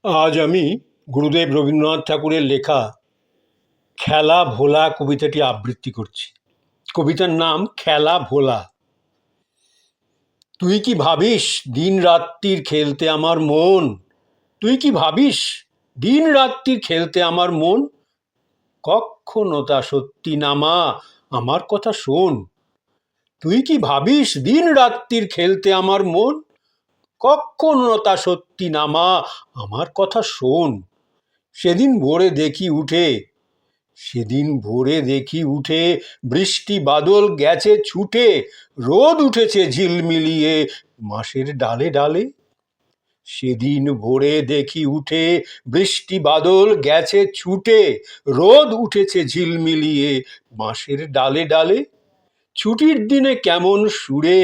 আজ আমি গুরুদেব রবীন্দ্রনাথ ঠাকুরের লেখা খেলা ভোলা কবিতাটি আবৃত্তি করছি। কবিতার নাম খেলা ভোলা। তুই কি ভাবিস দিন রাত্রির খেলতে আমার মন? তুই কি ভাবিস দিন রাত্রির খেলতে আমার মন? কখনো তা সত্যি না মা, আমার কথা শোন। তুই কি ভাবিস দিন রাত্রির খেলতে আমার মন? কখনো তা সত্যি না মা, আমার কথা শোন। সেদিন ভোরে দেখি উঠে বৃষ্টি বাদল গেছে ছুটে, রোদ উঠেছে ঝিলমিলিয়ে মাসের ডালে ডালে। সেদিন ভোরে দেখি উঠে বৃষ্টি বাদল গেছে ছুটে, রোদ উঠেছে ঝিলমিলিয়ে বাঁশের ডালে ডালে। ছুটির দিনে কেমন সুরে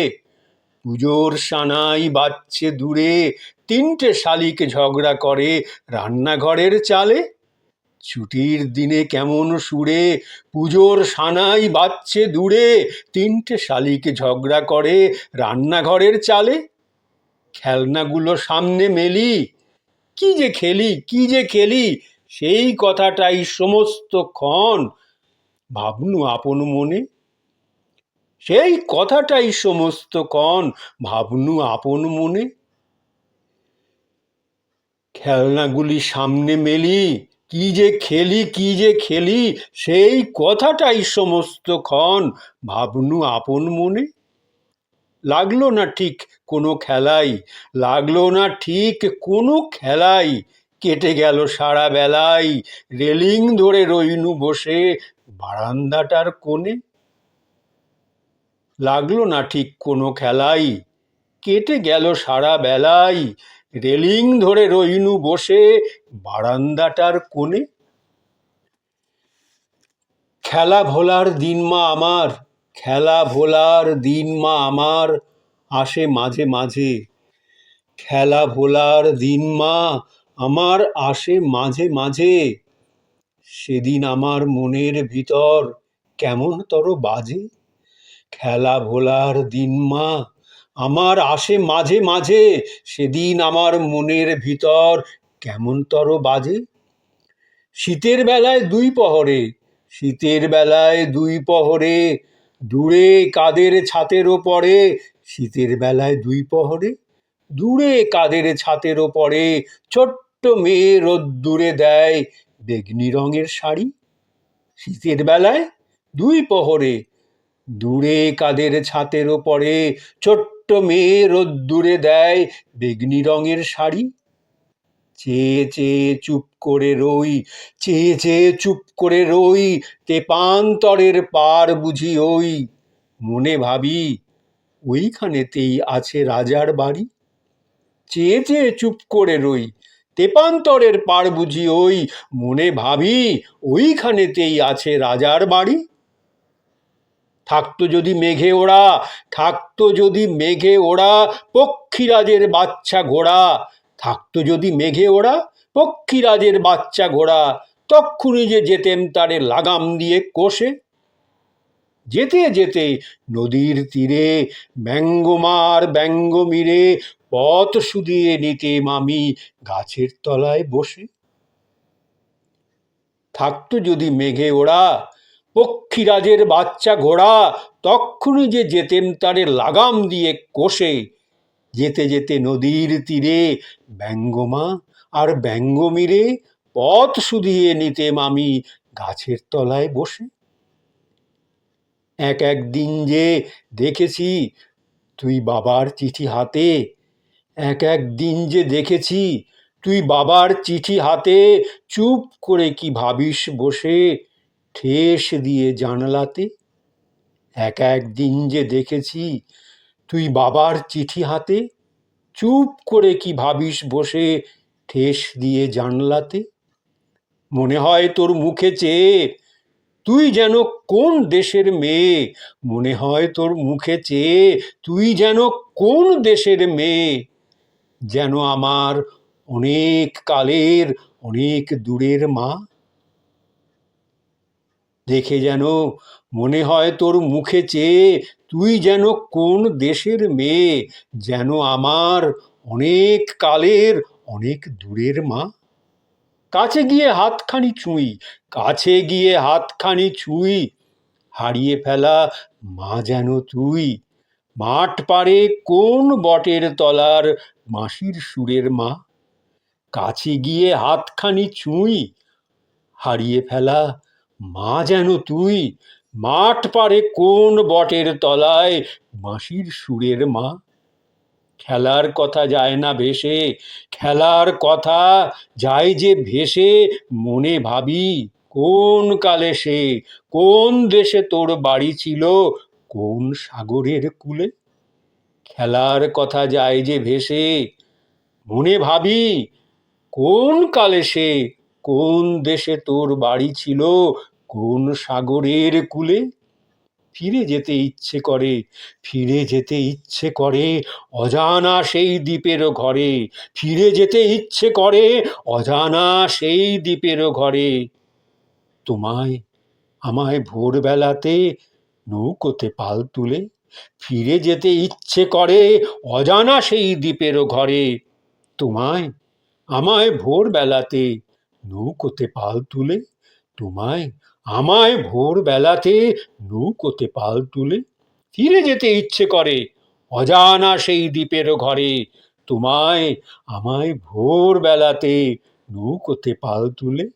পুজোর সানাই বাজছে দূরে, তিনটে শালিক ঝগড়া করে রান্নাঘরের চালে। ছুটির দিনে কেমন সুরে পুজোর সানাই বাজছে দূরে, তিনটে শালিক ঝগড়া করে রান্নাঘরের চালে। খেলনাগুলো সামনে মেলি, কি যে খেলি, সেই কথাটাই সমস্ত ক্ষণ ভাবনু আপন মনে। সেই কথাটাই সমস্ত ক্ষণ ভাবনু আপন মনে। খেলনাগুলি সামনে মেলি, কি যে খেলি, সেই কথাটাই সমস্ত ক্ষণ ভাবনু আপন মনে। লাগলো না ঠিক কোনো খেলাই, কেটে গেল সারা বেলাই, রেলিং ধরে রইনু বসে বারান্দাটার কোণে। লাগলো না ঠিক কোনো খেলাই, কেটে গেল সারা বেলাই, রেলিং ধরে রইনু বসে বারান্দাটার কোণে। খেলা ভোলার দিন মা আমার আসে মাঝে মাঝে। খেলা ভোলার দিন মা আমার আসে মাঝে মাঝে। সেদিন আমার মনের ভিতর কেমন তর বাজে। খেলা ভোলার দিন মা আমার আসে মাঝে মাঝে, সেদিন আমার মনের ভিতর কেমন তর বাজে। শীতের বেলায় দুই পহরে দূরে কাদের ছাতের ওপরে, শীতের বেলায় দূরে কাদের ছাতের ওপরে ছোট্ট মেয়ে রোদ্দুরে দেয় বেগনি রঙের শাড়ি। শীতের বেলায় দূরে কাদের ছাতের ওপরে ছোট্ট মেয়ে রোদ্দুরে দেয় বেগনি রঙের শাড়ি। চেয়ে চেয়ে চুপ করে রই তেপান্তরের পার বুঝি ওই, মনে ভাবি ওইখানেতেই আছে রাজার বাড়ি। চেয়ে চুপ করে রই তেপান্তরের পার বুঝি ওই, মনে ভাবি ওইখানেতেই আছে রাজার বাড়ি। থাকতো যদি মেঘে ওড়া পক্ষীরাজের বাচ্চা ঘোড়া, থাকতো যদি মেঘে ওড়া পক্ষীরাজের বাচ্চা ঘোড়া, তক্ষুনি যে যেতেম তারে লাগাম দিয়ে কষে। যেতে যেতে নদীর তীরে ব্যঙ্গমার ব্যঙ্গমিরে পথ শুধিয়ে নিতেম আমি গাছের তলায় বসে। থাকতো যদি মেঘে ওড়া পক্ষীরাজের বাচ্চা ঘোড়া, তক্ষুনি যে যেতেম তারে লাগাম দিয়ে কষে। যেতে যেতে নদীর তীরে ব্যঙ্গমা আর ব্যঙ্গমিরে পথ শুধিয়ে নিতেম আমি গাছের তলায় বসে। একদিন যে দেখেছি তুই বাবার চিঠি হাতে, একদিন যে দেখেছি তুই বাবার চিঠি হাতে, চুপ করে কি ভাবিস বসে ঠেস দিয়ে জানলাতে। একদিন যে দেখেছি তুই বাবার চিঠি হাতে, চুপ করে কি ভাবিস বসে ঠেস দিয়ে জানলাতে। মনে হয় তোর মুখে চেয়ে তুই যেন কোন দেশের মেয়ে, মনে হয় তোর মুখে চেয়ে তুই যেন কোন দেশের মেয়ে, যেন আমার অনেক কালের অনেক দূরের মা। দেখে যেন মনে হয় তোর মুখে চেয়ে তুই যেন কোন দেশের মেয়ে, যেন আমার অনেক কালের অনেক দূরের মা। কাছে গিয়ে হাতখানি ছুঁই, কাছে গিয়ে হাতখানি ছুঁই, হারিয়ে ফেলা মা যেন তুই। মাঠ পাড়ে কোন বটের তলার বাঁশির সুরের মা। কাছে গিয়ে হাতখানি ছুঁই, হারিয়ে ফেলা মা যেন তুই। মাঠ পাড়ে কোন বটের তলায় বাঁশির সুরের মা। খেলার কথা যায় না ভেসে, খেলার কথা যায় যে ভেসে, মনে ভাবি কোন কালে সে, কোন দেশে তোর বাড়ি ছিল, কোন সাগরের কূলে। খেলার কথা যায় যে ভেসে, মনে ভাবি কোন কালে সে, কোন দেশে তোর বাড়ি ছিল, কোন সাগরের কূলে। ফিরে যেতে ইচ্ছে করে, ফিরে যেতে ইচ্ছে করে অজানা সেই দ্বীপের ঘরে। ফিরে যেতে ইচ্ছে করে অজানা সেই দ্বীপের ঘরে। তোমায় আমায় ভোরবেলাতে নৌকোতে পাল তুলে, ফিরে যেতে ইচ্ছে করে অজানা সেই দ্বীপের ঘরে। তোমায় আমায় ভোরবেলাতে নৌকোতে পাল তুলে, তোমায় আমায় ভোরবেলাতে নৌকোতে পাল তুলে, ফিরে যেতে ইচ্ছে করে অজানা সেই দ্বীপের ঘরে। তোমায় আমায় ভোরবেলাতে নৌকোতে পাল তুলে।